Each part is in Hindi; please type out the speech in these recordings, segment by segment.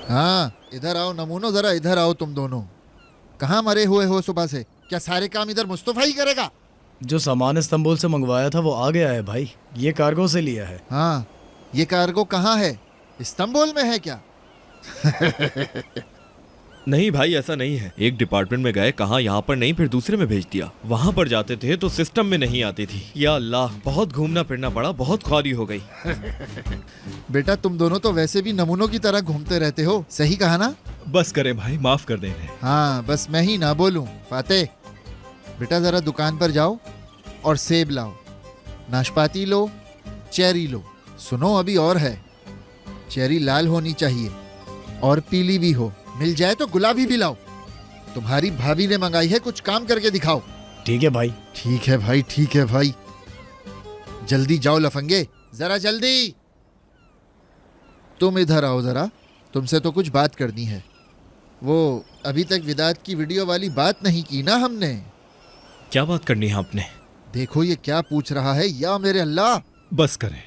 हाँ इधर आओ नमूनो, जरा इधर आओ तुम दोनों। कहाँ मरे हुए हो सुबह से? क्या सारे काम इधर मुस्तफा ही करेगा? जो सामान इस्तांबुल से मंगवाया था वो आ गया है भाई, ये कार्गो से लिया है। हाँ, ये कार्गो कहाँ है? इस्तांबुल में है क्या? नहीं भाई, ऐसा नहीं है। एक डिपार्टमेंट में गए, कहा यहाँ पर नहीं, फिर दूसरे में भेज दिया। वहाँ पर जाते थे तो सिस्टम में नहीं आती थी। या अल्लाह, बहुत घूमना फिरना पड़ा, बहुत ख्वारी हो गई। बेटा तुम दोनों तो वैसे भी नमूनों की तरह घूमते रहते हो, सही कहा ना? बस करें भाई, माफ कर दें इन्हें। हाँ बस मैं ही ना बोलूं। फातेह बेटा जरा दुकान पर जाओ और सेब लाओ, नाशपाती लो, चेरी लो। सुनो अभी और है, चेरी लाल होनी चाहिए और पीली भी हो, मिल जाए तो गुलाबी भी लाओ। तुम्हारी भाभी ने मंगाई है, कुछ काम करके दिखाओ। ठीक है भाई। ठीक है भाई, ठीक है भाई। जल्दी जाओ लफंगे, जरा जल्दी। तुम इधर आओ जरा, तुमसे तो कुछ बात करनी है। वो अभी तक विदात की वीडियो वाली बात नहीं की ना हमने? क्या बात करनी है आपने? देखो ये क्या पूछ रहा है, या मेरे अल्लाह। बस करें,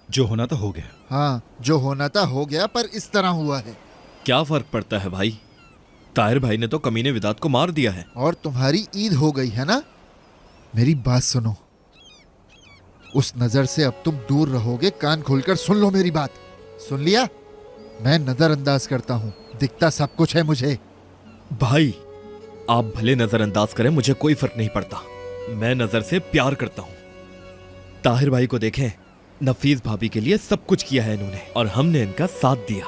जो होना था हो गया। हाँ जो होना था हो गया, पर इस तरह हुआ है। क्या फर्क पड़ता है भाई? ताहिर भाई ने तो कमीने विदात को मार दिया है। और तुम्हारी ईद हो गई है ना? मेरी बात सुनो, उस नजर से अब तुम दूर रहोगे। कान खोलकर सुन लो मेरी बात। सुन लिया? मैं नजरअंदाज करता हूँ, दिखता सब कुछ है मुझे। भाई आप भले नजरअंदाज करें, मुझे कोई फर्क नहीं पड़ता। मैं नजर से प्यार करता हूँ। ताहिर भाई को देखें, नफीस भाभी के लिए सब कुछ किया है इन्होंने, और हमने इनका साथ दिया।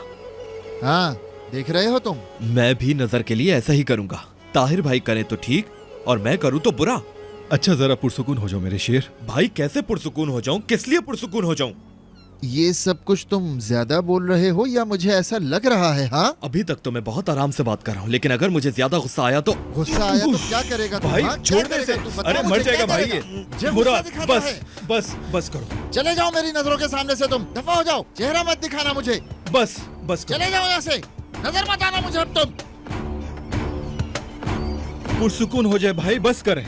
हाँ देख रहे हो तुम? मैं भी नजर के लिए ऐसा ही करूंगा। ताहिर भाई करे तो ठीक, और मैं करूँ तो बुरा। अच्छा जरा पुरसुकून हो जाओ मेरे शेर। भाई कैसे पुरसुकून हो जाऊं? किस लिए पुरसुकून हो जाऊं? ये सब कुछ तुम ज्यादा बोल रहे हो या मुझे ऐसा लग रहा है? हाँ अभी तक तो मैं बहुत आराम से बात कर रहा हूँ, लेकिन अगर मुझे ज्यादा गुस्सा आया तो। गुस्सा आया तो क्या करेगा तू? भाई हाँ? छोड़ क्या दे करेगा इसे। तू? बता अरे मुझे, मर क्या जाएगा भाई करेगा? ये। जे मुराद गुस्सा दिखाता बस है। बस बस करो। चले जाओ मेरी नजरों के सामने से, तुम दफा हो जाओ। चेहरा मत दिखाना मुझे। बस बस करो। चले जाओ यहाँ से, नजर मत आना मुझे अब तुम। पुरसुकून हो जाए भाई, बस करें।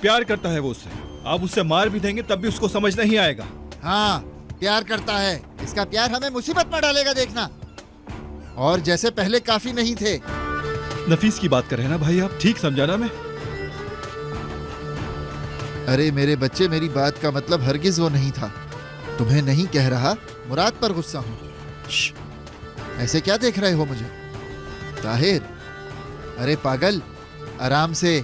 प्यार करता है वो उससे, आप उससे मार भी देंगे तब भी उसको समझ नहीं आएगा। हाँ प्यार करता है, इसका प्यार हमें मुसीबत में डालेगा देखना। और जैसे पहले काफी नहीं थे। नफीस की बात कर रहे हैं ना भाई आप? ठीक समझा ना मैं? अरे मेरे बच्चे, मेरी बात का मतलब हरगिज वो नहीं था। तुम्हें नहीं कह रहा, मुराद पर गुस्सा हूं। श्श, ऐसे क्या देख रहे हो मुझे? ताहिर, अरे पागल, आराम से।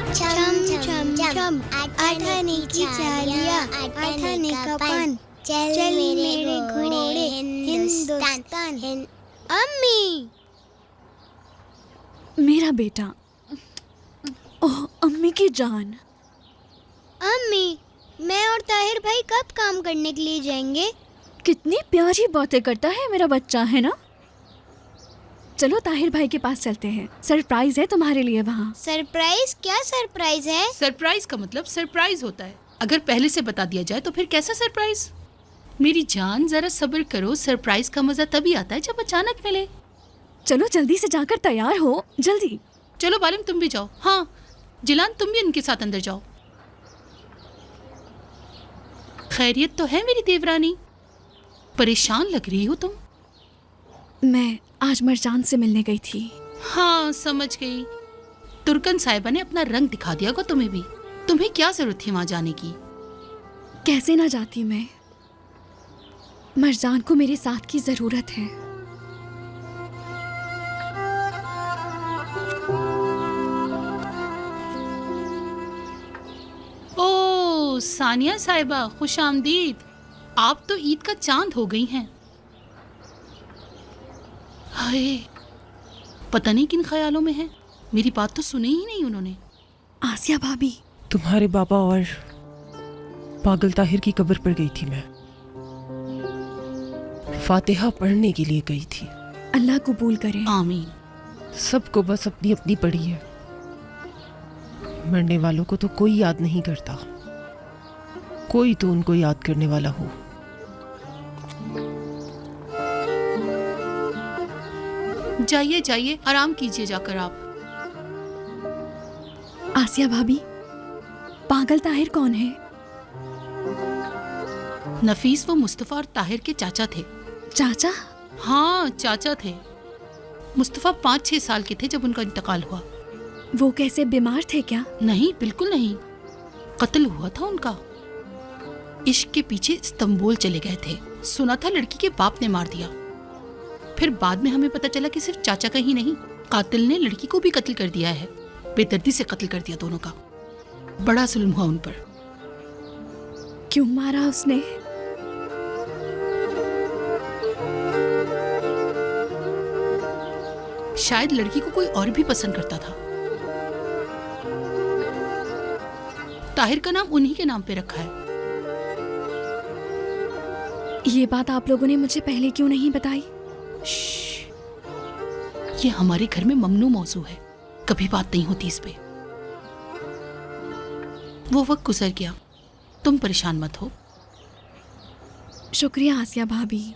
छम छम छम आठाने की चालियां, आठाने का पान, चल मेरे घोड़े हिंदुस्तान। अम्मी, मेरा बेटा। ओह अम्मी की जान। अम्मी, मैं और ताहिर भाई कब काम करने के लिए जाएंगे? कितनी प्यारी बातें करता है मेरा बच्चा, है ना? चलो ताहिर भाई के पास चलते हैं, सरप्राइज है तुम्हारे लिए वहाँ। सरप्राइज? क्या सरप्राइज है? सरप्राइज का मतलब सरप्राइज होता है। अगर पहले से बता दिया जाए तो फिर कैसा सरप्राइज? मेरी जान जरा सब्र करो, सरप्राइज का मजा तभी आता है जब अचानक मिले। चलो जल्दी से जाकर तैयार हो, जल्दी। चलो बालिम तुम भी जाओ। हाँ जिलान, तुम भी इनके साथ अंदर जाओ। खैरियत तो है मेरी देवरानी? परेशान लग रही हो तुम। मैं आज मरजान से मिलने गई थी। हाँ समझ गई, तुर्कन साहिबा ने अपना रंग दिखा दिया को तुम्हें भी। तुम्हें क्या जरूरत थी वहां जाने की? कैसे ना जाती मैं, मरजान को मेरे साथ की जरूरत है। ओ सानिया साहिबा, खुश आमदीद। आप तो ईद का चांद हो गई हैं। हाय, पता नहीं किन ख्यालों में है। मेरी बात तो सुनी ही नहीं उन्होंने। आसिया भाभी, तुम्हारे बाबा और पागल ताहिर की कब्र पर गई थी मैं। फातिहा पढ़ने के लिए गई थी। अल्लाह कबूल करे। आमीन। सबको बस अपनी अपनी पड़ी है। मरने वालों को तो कोई याद नहीं करता, कोई तो उनको याद करने वाला हो। जाइए जाइए, आराम कीजिए जाकर आप। आसिया भाभी, पागल ताहिर कौन है? नफीस वो मुस्तफ़ा और ताहिर के चाचा थे। चाचा? हाँ, चाचा थे। मुस्तफ़ा 5-6 साल के थे जब उनका इंतकाल हुआ। वो कैसे, बीमार थे क्या? नहीं, बिल्कुल नहीं। कत्ल हुआ था उनका। इश्क के पीछे इस्तांबुल चले गए थे। सुना था लड़की के बाप ने मार दिया। फिर बाद में हमें पता चला कि सिर्फ चाचा का ही नहीं, कातिल ने लड़की को भी कत्ल कर दिया है। बेदर्दी से कत्ल कर दिया दोनों का। बड़ा जुल्म हुआ उन पर। क्यों मारा उसने? शायद लड़की को कोई और भी पसंद करता था। ताहिर का नाम उन्हीं के नाम पे रखा है। ये बात आप लोगों ने मुझे पहले क्यों नहीं बताई? ये हमारे घर में ममनू मौजू है, कभी बात नहीं होती इस पे। वो वक्त गुजर गया, तुम परेशान मत हो। शुक्रिया आसिया भाभी।